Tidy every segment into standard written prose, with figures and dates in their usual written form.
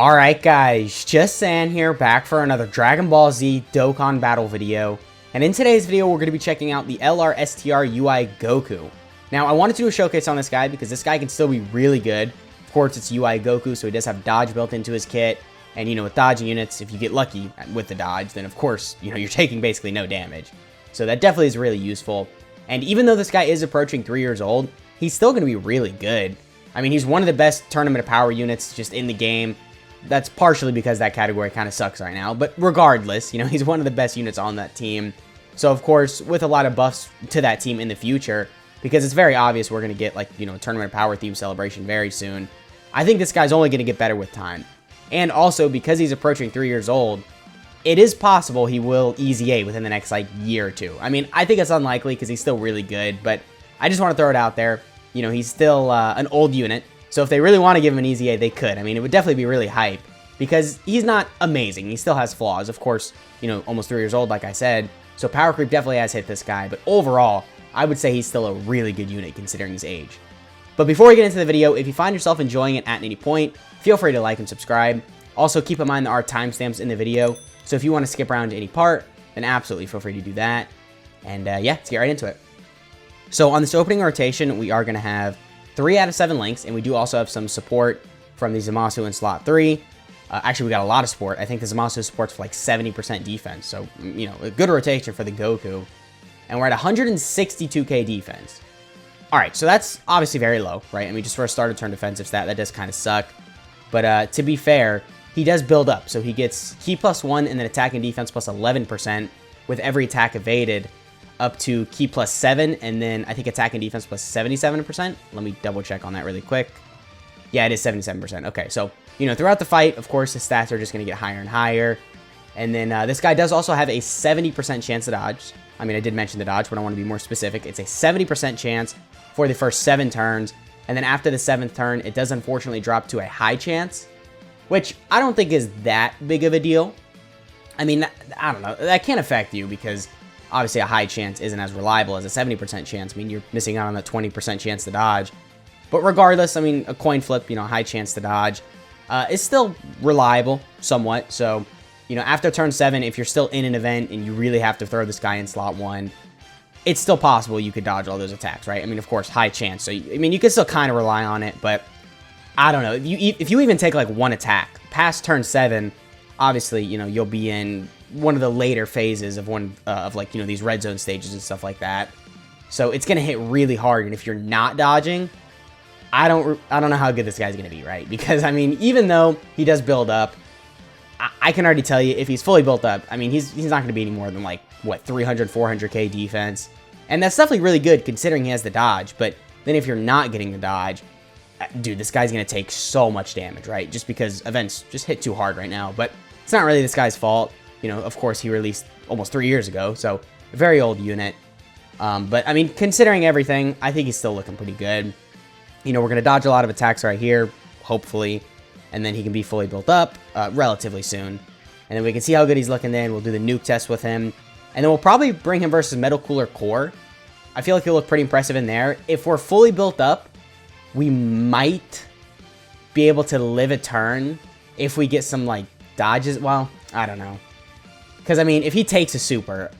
Alright guys, just San here, back for another Dragon Ball Z Dokkan battle video. And in today's video, we're going to be checking out the LR STR UI Goku. Now, I wanted to do a showcase on this guy because this guy can still be really good. Of course, it's UI Goku, so he does have dodge built into his kit. And, you know, with dodging units, if you get lucky with the dodge, then of course, you know, you're taking basically no damage. So that definitely is really useful. And even though this guy is approaching 3 years old, he's still going to be really good. I mean, he's one of the best tournament of power units just in the game. That's partially because that category kind of sucks right now. But regardless, you know, he's one of the best units on that team. So, of course, with a lot of buffs to that team in the future, because it's very obvious we're going to get, like, you know, a tournament of power theme celebration very soon, I think this guy's only going to get better with time. And also, because he's approaching 3 years old, it is possible he will easy A within the next, like, year or two. I mean, I think it's unlikely because he's still really good, but I just want to throw it out there. You know, he's still an old unit. So if they really want to give him an easy A, they could. I mean, it would definitely be really hype because he's not amazing. He still has flaws. Of course, you know, almost 3 years old, like I said. So power creep definitely has hit this guy. But overall, I would say he's still a really good unit considering his age. But before we get into the video, if you find yourself enjoying it at any point, feel free to like and subscribe. Also, keep in mind there are timestamps in the video. So if you want to skip around to any part, then absolutely feel free to do that. And yeah, let's get right into it. So on this opening rotation, we are going to have 3 out of 7 links, and we do also have some support from the Zamasu in slot 3. Actually, we got a lot of support. I think the Zamasu supports for like 70% defense, so, you know, a good rotation for the Goku. And we're at 162k defense. Alright, so that's obviously very low, right? I mean, just for a starter turn defensive stat, that does kind of suck. But to be fair, he does build up, so he gets Ki +1 and then attack and defense plus 11% with every attack evaded, up to Ki +7, and then I think attack and defense plus 77%. Let me double check on that really quick. Yeah, it is 77%. Okay, so, you know, throughout the fight, of course, his stats are just going to get higher and higher. And then this guy does also have a 70% chance to dodge. I mean, I did mention the dodge, but I want to be more specific. It's a 70% chance for the first 7 turns. And then after the 7th turn, it does unfortunately drop to a high chance, which I don't think is that big of a deal. I mean, I don't know. That can't affect you because obviously, a high chance isn't as reliable as a 70% chance. I mean, you're missing out on that 20% chance to dodge. But regardless, I mean, a coin flip, you know, high chance to dodge is still reliable somewhat. So, you know, after turn 7, if you're still in an event and you really have to throw this guy in slot 1, it's still possible you could dodge all those attacks, right? I mean, of course, high chance. So, I mean, you can still kind of rely on it, but I don't know. If you even take, like, one attack past turn 7, obviously, you know, you'll be in one of the later phases of like, you know, these red zone stages and stuff like that. So it's going to hit really hard. And if you're not dodging, I don't know how good this guy's going to be, right? Because, I mean, even though he does build up, I can already tell you if he's fully built up, I mean, he's not going to be any more than, like, what, 300, 400k defense. And that's definitely really good considering he has the dodge. But then if you're not getting the dodge, dude, this guy's going to take so much damage, right? Just because events just hit too hard right now. But it's not really this guy's fault. You know, of course, he released almost 3 years ago, so a very old unit. But, I mean, considering everything, I think he's still looking pretty good. You know, we're going to dodge a lot of attacks right here, hopefully, and then he can be fully built up relatively soon. And then we can see how good he's looking then. We'll do the nuke test with him. And then we'll probably bring him versus Metal Cooler Core. I feel like he'll look pretty impressive in there. If we're fully built up, we might be able to live a turn if we get some, like, dodges. Well, I don't know. Because, I mean, if he takes a super,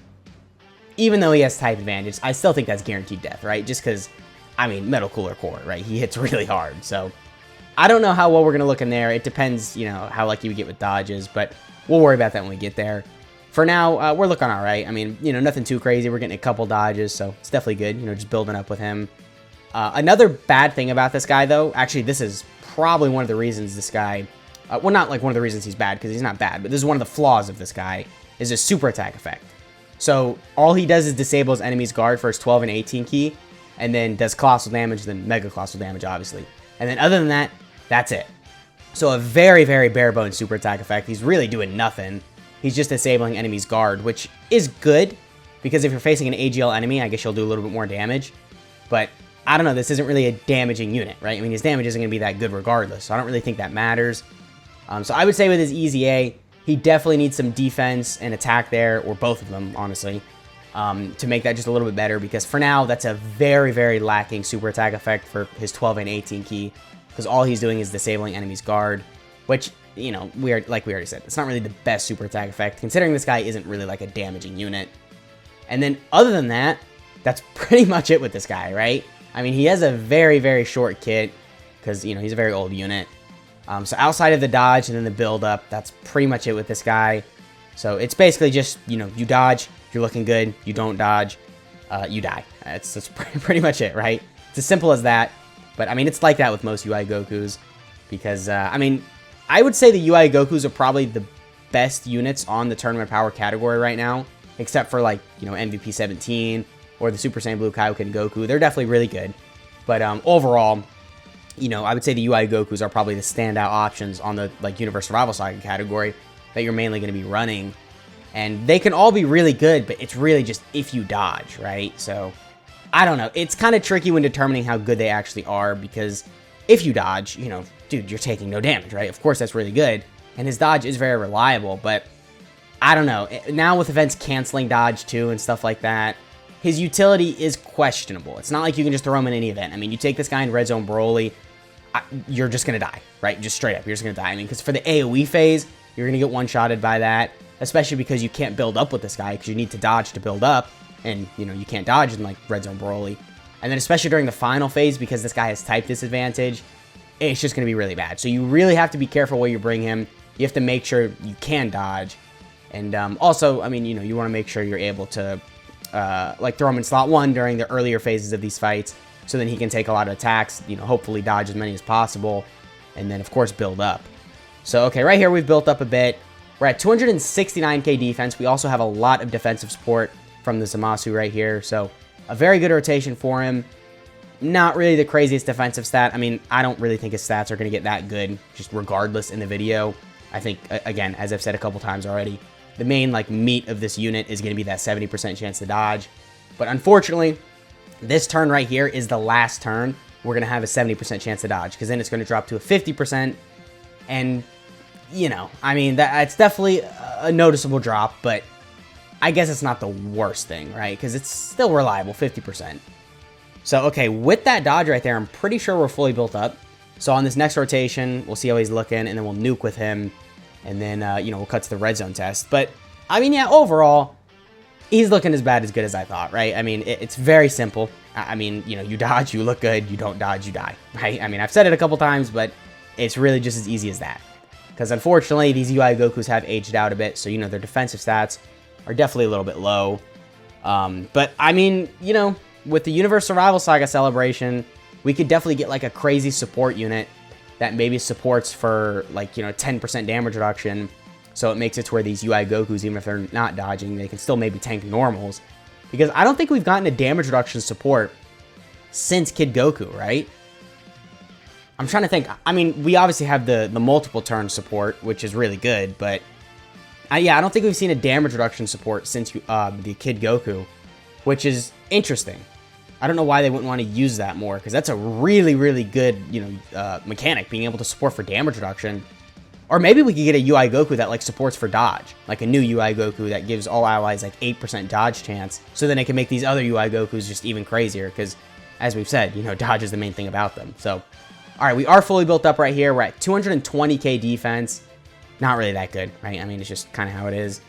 even though he has type advantage, I still think that's guaranteed death, right? Just because, I mean, Metal Cooler Core, right? He hits really hard. So, I don't know how well we're going to look in there. It depends, you know, how lucky we get with dodges. But we'll worry about that when we get there. For now, we're looking all right. I mean, you know, nothing too crazy. We're getting a couple dodges, so it's definitely good. You know, just building up with him. Another bad thing about this guy, though, actually, this is probably one of the reasons this guy... well, not like one of the reasons he's bad, because he's not bad. But this is one of the flaws of this guy. Is a super attack effect. So all he does is disable his enemy's guard for his 12 and 18 key, and then does colossal damage, then mega colossal damage, obviously. And then other than that, that's it. So a very, very bare bones super attack effect. He's really doing nothing. He's just disabling enemy's guard, which is good, because if you're facing an AGL enemy, I guess you'll do a little bit more damage. But I don't know, this isn't really a damaging unit, right? I mean, his damage isn't going to be that good regardless, so I don't really think that matters. So I would say with his easy A, he definitely needs some defense and attack there, or both of them, honestly, to make that just a little bit better. Because for now, that's a very, very lacking super attack effect for his 12 and 18 key. Because all he's doing is disabling enemy's guard, which you know, like we already said, it's not really the best super attack effect, considering this guy isn't really like a damaging unit. And then other than that, that's pretty much it with this guy, right? I mean, he has a very, very short kit, because, you know, he's a very old unit. So outside of the dodge and then the build up, that's pretty much it with this guy. So it's basically just, you know, you dodge, you're looking good, you don't dodge, you die. That's pretty much it, right? It's as simple as that. But I mean, it's like that with most UI Gokus, because, I mean, I would say the UI Gokus are probably the best units on the tournament power category right now, except for, like, you know, MVP 17 or the Super Saiyan Blue Kaioken Goku. They're definitely really good. But overall, you know, I would say the UI Gokus are probably the standout options on the, like, Universe Survival Saga category that you're mainly going to be running. And they can all be really good, but it's really just if you dodge, right? So, I don't know. It's kind of tricky when determining how good they actually are, because if you dodge, you know, dude, you're taking no damage, right? Of course, that's really good. And his dodge is very reliable, but I don't know. Now with events canceling dodge too and stuff like that, his utility is questionable. It's not like you can just throw him in any event. I mean, you take this guy in Red Zone Broly, you're just going to die, right? Just straight up, you're just going to die. I mean, because for the AoE phase, you're going to get one-shotted by that, especially because you can't build up with this guy, because you need to dodge to build up, and, you know, you can't dodge in, like, Red Zone Broly. And then especially during the final phase, because this guy has type disadvantage, it's just going to be really bad. So you really have to be careful where you bring him. You have to make sure you can dodge. And also, I mean, you know, you want to make sure you're able to, like, throw him in slot 1 during the earlier phases of these fights, so then he can take a lot of attacks, you know, hopefully dodge as many as possible, and then, of course, build up. So, okay, right here we've built up a bit. We're at 269k defense. We also have a lot of defensive support from the Zamasu right here, so a very good rotation for him. Not really the craziest defensive stat. I mean, I don't really think his stats are going to get that good, just regardless in the video. I think, again, as I've said a couple times already, the main, like, meat of this unit is going to be that 70% chance to dodge. But unfortunately, this turn right here is the last turn we're going to have a 70% chance to dodge, because then it's going to drop to a 50%. And, you know, I mean, it's definitely a noticeable drop, but I guess it's not the worst thing, right? Because it's still reliable, 50%. So, okay, with that dodge right there, I'm pretty sure we're fully built up. So on this next rotation, we'll see how he's looking, and then we'll nuke with him. And then, you know, we'll cut to the red zone test. But, I mean, yeah, overall, he's looking as good as I thought, right? I mean, it's very simple. I mean, you know, you dodge, you look good. You don't dodge, you die, right? I mean, I've said it a couple times, but it's really just as easy as that. Because, unfortunately, these UI Gokus have aged out a bit. So, you know, their defensive stats are definitely a little bit low. But, I mean, you know, with the Universe Survival Saga celebration, we could definitely get, like, a crazy support unit that maybe supports for, like, you know, 10% damage reduction. So it makes it to where these UI Gokus, even if they're not dodging, they can still maybe tank normals. Because I don't think we've gotten a damage reduction support since Kid Goku, right? I'm trying to think. I mean, we obviously have the multiple turn support, which is really good. But, yeah, I don't think we've seen a damage reduction support since the Kid Goku, which is interesting. I don't know why they wouldn't want to use that more, because that's a really, really good, you know, mechanic, being able to support for damage reduction. Or maybe we could get a UI Goku that, like, supports for dodge. Like a new UI Goku that gives all allies, like, 8% dodge chance. So then it can make these other UI Gokus just even crazier. Because, as we've said, you know, dodge is the main thing about them. So, alright, we are fully built up right here. We're at 220k defense. Not really that good, right? I mean, it's just kind of how it is.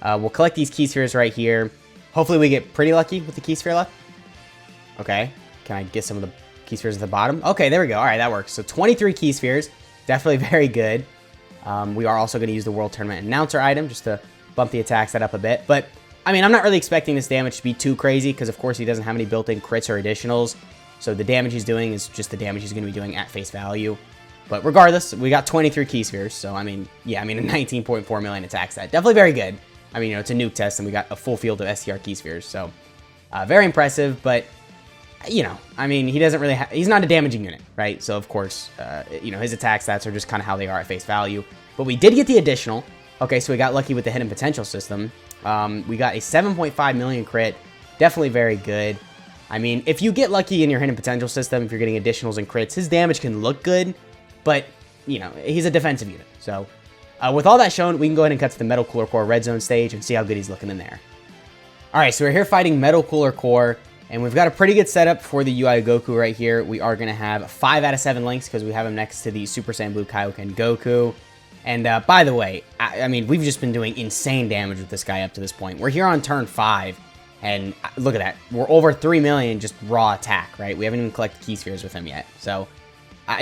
We'll collect these key spheres right here. Hopefully we get pretty lucky with the key sphere luck. Okay. Can I get some of the key spheres at the bottom? Okay, there we go. Alright, that works. So 23 key spheres. Definitely very good. We are also going to use the World Tournament Announcer item just to bump the attack set up a bit. But, I mean, I'm not really expecting this damage to be too crazy because, of course, he doesn't have any built-in crits or additionals. So the damage he's doing is just the damage he's going to be doing at face value. But regardless, we got 23 key spheres. So, I mean, yeah, I mean, a 19.4 million attack stat. Definitely very good. I mean, you know, it's a nuke test, and we got a full field of STR key spheres. So, very impressive, but, you know, I mean, he doesn't really he's not a damaging unit, right? So, of course, you know, his attack stats are just kind of how they are at face value. But we did get the additional. Okay, so we got lucky with the hidden potential system. We got a 7.5 million crit. Definitely very good. I mean, if you get lucky in your hidden potential system, if you're getting additionals and crits, his damage can look good. But, you know, he's a defensive unit. So, with all that shown, we can go ahead and cut to the Metal Cooler Core Red Zone stage and see how good he's looking in there. Alright, so we're here fighting Metal Cooler Core. And we've got a pretty good setup for the UI Goku right here. We are going to have 5 out of 7 links because we have him next to the Super Saiyan Blue Kaioken Goku. And by the way, I mean, we've just been doing insane damage with this guy up to this point. We're here on turn 5, and look at that. We're over 3 million just raw attack, right? We haven't even collected key spheres with him yet. So,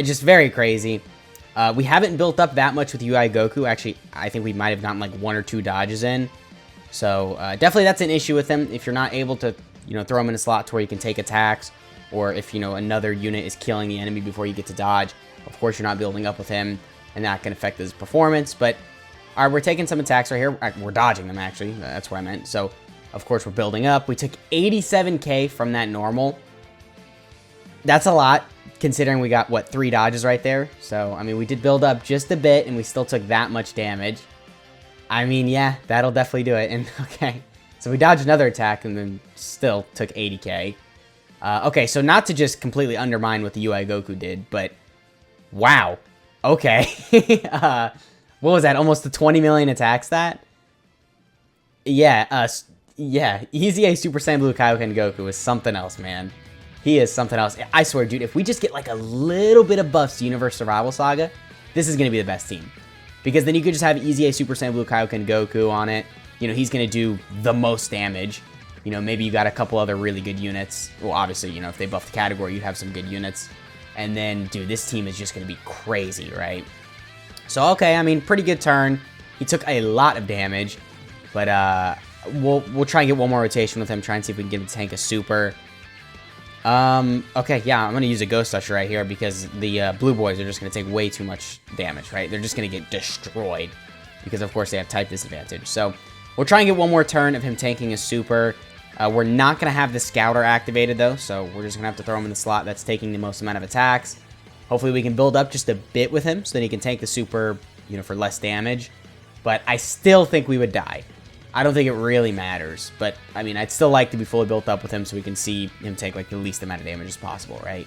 just very crazy. We haven't built up that much with UI Goku. Actually, I think we might have gotten like 1 or 2 dodges in. So, definitely that's an issue with him. If you're not able to, throw him in a slot to where you can take attacks, or if, another unit is killing the enemy before you get to dodge, of course you're not building up with him, and that can affect his performance. But, all right, we're taking some attacks right here. We're dodging them, actually. That's what I meant. So, of course, we're building up. We took 87k from that normal. That's a lot, considering we got, what, 3 dodges right there. So, I mean, we did build up just a bit, and we still took that much damage. I mean, yeah, that'll definitely do it. And, okay, so we dodged another attack, and then still took 80k. Okay, so not to just completely undermine what the UI Goku did, but wow. Okay. What was that? Almost the 20 million attack stat? Yeah, yeah. Easy A Super Saiyan Blue Kaioken Goku is something else, man. He is something else. I swear, dude, if we just get like a little bit of buffs to Universe Survival Saga, this is going to be the best team. Because then you could just have Easy A Super Saiyan Blue Kaioken Goku on it. He's going to do the most damage. Maybe you got a couple other really good units. Well, obviously, if they buff the category, you'd have some good units. And then, dude, this team is just going to be crazy, right? So, okay, I mean, pretty good turn. He took a lot of damage. But we'll try and get one more rotation with him. Try and see if we can get him to tank a super. Okay, yeah, I'm going to use a Ghost Usher right here because the blue boys are just going to take way too much damage, right? They're just going to get destroyed because, of course, they have type disadvantage. So, we'll try and get one more turn of him tanking a super. We're not going to have the Scouter activated, though, so we're just going to have to throw him in the slot that's taking the most amount of attacks. Hopefully, we can build up just a bit with him so that he can tank the super, for less damage. But I still think we would die. I don't think it really matters, but, I mean, I'd still like to be fully built up with him so we can see him take, like, the least amount of damage as possible, right?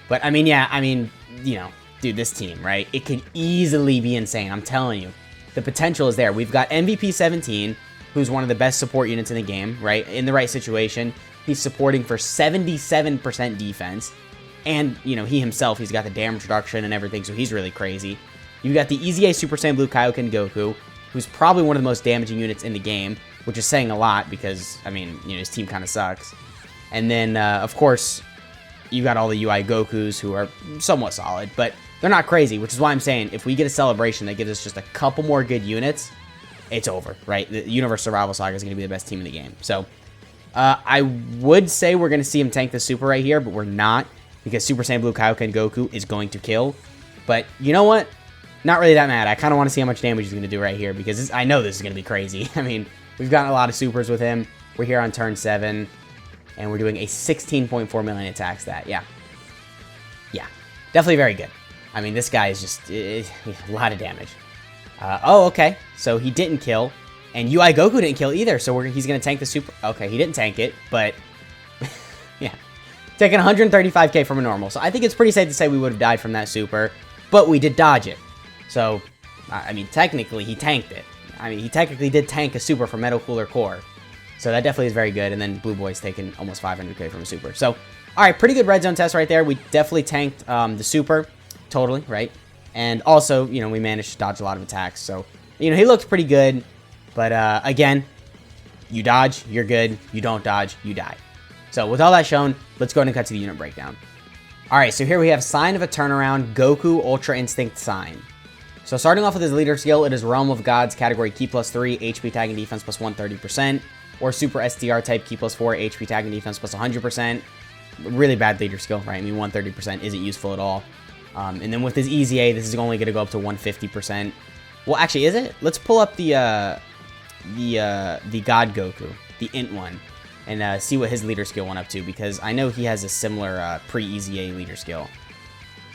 But, I mean, yeah, dude, this team, right? It could easily be insane, I'm telling you. The potential is there. We've got MVP 17, who's one of the best support units in the game, right? In the right situation, he's supporting for 77% defense. And, he himself, he's got the damage reduction and everything, so he's really crazy. You've got the Easy A Super Saiyan Blue Kaioken Goku, who's probably one of the most damaging units in the game, which is saying a lot because, I mean, his team kind of sucks. And then, of course, you got all the UI Gokus who are somewhat solid, but they're not crazy, which is why I'm saying if we get a celebration that gives us just a couple more good units, it's over, right? The Universe Survival Saga is going to be the best team in the game. So, I would say we're going to see him tank the super right here, but we're not, because Super Saiyan Blue Kaioken Goku is going to kill. But, you know what? Not really that mad. I kind of want to see how much damage he's going to do right here, because I know this is going to be crazy. I mean, we've gotten a lot of supers with him. We're here on turn 7, and we're doing a 16.4 million attack stat. Yeah. Yeah. Definitely very good. I mean, this guy is just a lot of damage. Oh, okay. So he didn't kill. And UI Goku didn't kill either, so he's going to tank the super. Okay, he didn't tank it, but yeah. Taking 135k from a normal. So I think it's pretty safe to say we would have died from that super, but we did dodge it. So, I mean, technically, he tanked it. I mean, he technically did tank a super from Metal Cooler Core. So that definitely is very good. And then Blue Boy's taking almost 500k from a super. So, all right, pretty good red zone test right there. We definitely tanked the super. Totally, right? And also, we managed to dodge a lot of attacks. So, he looked pretty good. But, again, you dodge, you're good. You don't dodge, you die. So, with all that shown, let's go ahead and cut to the unit breakdown. All right, so here we have Sign of a Turnaround, Goku Ultra Instinct Sign. So, starting off with his leader skill, it is Realm of Gods, category Ki +3, HP tag and defense plus 130%. Or Super STR type Ki +4, HP tag and defense plus 100%. Really bad leader skill, right? I mean, 130% isn't useful at all. And then with his Easy A, this is only going to go up to 150%. Well, actually, is it? Let's pull up the God Goku, the Int one, and see what his leader skill went up to, because I know he has a similar pre-Easy A leader skill.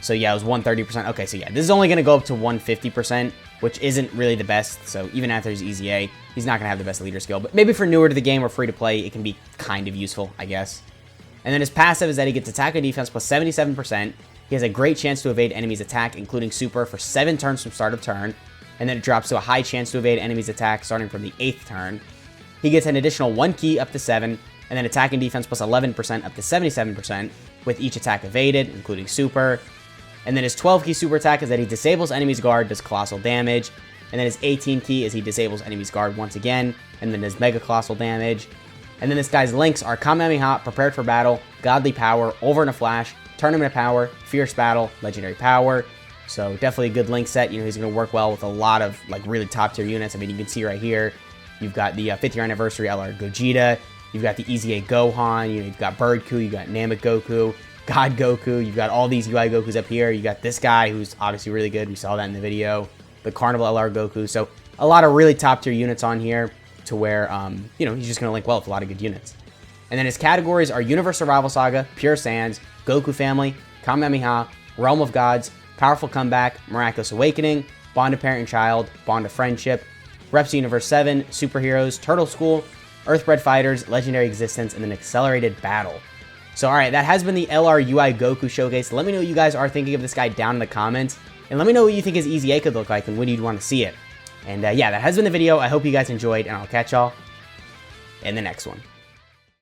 So yeah, it was 130%. Okay, so yeah, this is only going to go up to 150%, which isn't really the best. So even after his Easy A, he's not going to have the best leader skill. But maybe for newer to the game or free to play, it can be kind of useful, I guess. And then his passive is that he gets attack and defense plus 77%. He has a great chance to evade enemies' attack, including super, for 7 turns from start of turn. And then it drops to a high chance to evade enemies' attack starting from the 8th turn. He gets an additional 1 key up to 7, and then attack and defense plus 11% up to 77%, with each attack evaded, including super. And then his 12 key super attack is that he disables enemy's guard, does colossal damage. And then his 18 key is he disables enemy's guard once again, and then does mega colossal damage. And then this guy's links are Kamehameha, Prepared for Battle, Godly Power, Over in a Flash, Tournament of Power, Fierce Battle, Legendary Power. So definitely a good link set. You know, he's going to work well with a lot of like really top tier units. I mean, you can see right here, you've got the 5th year anniversary LR Gogeta, you've got the EZA Gohan, you've got Birdku, you've got Namek Goku, God Goku, you've got all these UI Gokus up here. You got this guy who's obviously really good. We saw that in the video. The Carnival LR Goku. So a lot of really top tier units on here to where, you know, he's just going to link well with a lot of good units. And then his categories are Universe Survival Saga, Pure Sands, Goku Family, Kamehameha, Realm of Gods, Powerful Comeback, Miraculous Awakening, Bond of Parent and Child, Bond of Friendship, Reps Universe 7, Superheroes, Turtle School, Earthbred Fighters, Legendary Existence, and then Accelerated Battle. So, alright, that has been the LR UI Goku showcase. Let me know what you guys are thinking of this guy down in the comments. And let me know what you think his EZA could look like and when you'd want to see it. And yeah, that has been the video. I hope you guys enjoyed, and I'll catch y'all in the next one.